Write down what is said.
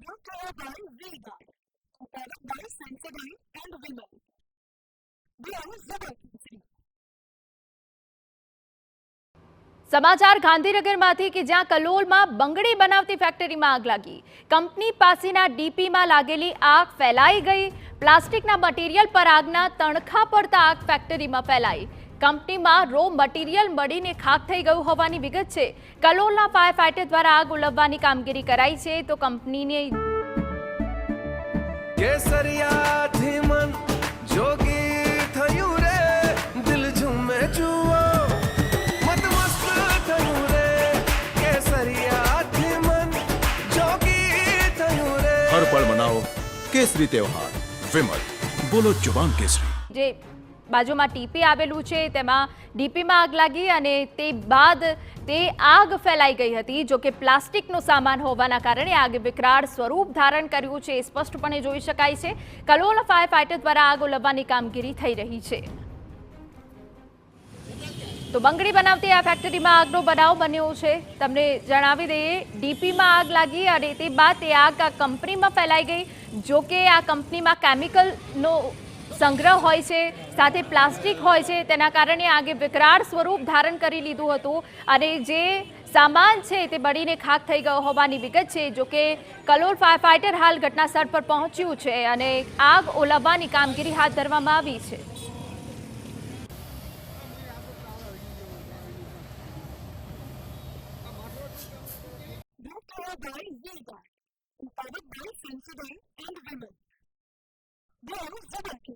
brought to you by V-Guard, powered by Sensodyne and Vimal. We are Zubaki. સમાચાર ગાંધીનગરમાંથી કે જ્યાં કલોલમાં બંગડી બનાવતી ફેક્ટરીમાં આગ લાગી. કંપની પાસેના ડીપીમાં લાગેલી આગ ફેલાઈ ગઈ. પ્લાસ્ટિકના મટીરિયલ પર આગના તણખા પડતા આગ ફેક્ટરીમાં ફેલાઈ. કંપનીમાં રો મટીરિયલ બળીને ખાખ થઈ ગયું હોવાની વિગત છે. કલોલના ફાયર ફાઈટર દ્વારા આગ ઓલવવાની કામગીરી કરાઈ છે. તો કંપનીને કેસરિયાથી મન જોગી થયું રે, દિલ ઝૂમે જુઓ મત મસ્ત થયું રે, કેસરિયાથી મન જોગી થયું રે. હર પળ મનાવો કેસરી તહેવાર. વિમલ, બોલો જુબાન કેસરી. જે બાજુમાં ટીપી આવેલું છે તેમાં ડીપીમાં આગ લાગી અને તે બાદ તે આગ ફેલાઈ ગઈ હતી. જો કે પ્લાસ્ટિકનો સામાન હોવાના કારણે આગે વિકરાળ સ્વરૂપ ધારણ કર્યું છે એ સ્પષ્ટપણે જોઈ શકાય છે. કલોલ ફાયર ફાઈટર દ્વારા આગ ઓલવવાની કામગીરી થઈ રહી છે. તો બંગડી બનાવતી આ ફેક્ટરીમાં આગનો બનાવ બન્યો છે. તમને જણાવી દઈએ, ડીપીમાં આગ લાગી અને તે બાદ તે આગ આ કંપનીમાં ફેલાઈ ગઈ. જો કે આ કંપનીમાં કેમિકલનો સંગ્રહ હોય છે, સાથે પ્લાસ્ટિક હોય છે, તેના કારણે આગે વિકરાળ સ્વરૂપ ધારણ કરી લીધું હતું અને જે સામાન છે તે બળીને ખાખ થઈ ગયો હોવાની વિગત છે. જો કે કલોલ ફાયર ફાઈટર હાલ ઘટનાસ્થળ પર પહોંચ્યું છે અને આગ ઓલવવાની કામગીરી હાથ ધરવામાં આવી છે. Brought to you by V-Guard, powered by Sensodyne and Vimal. We are Zubaki.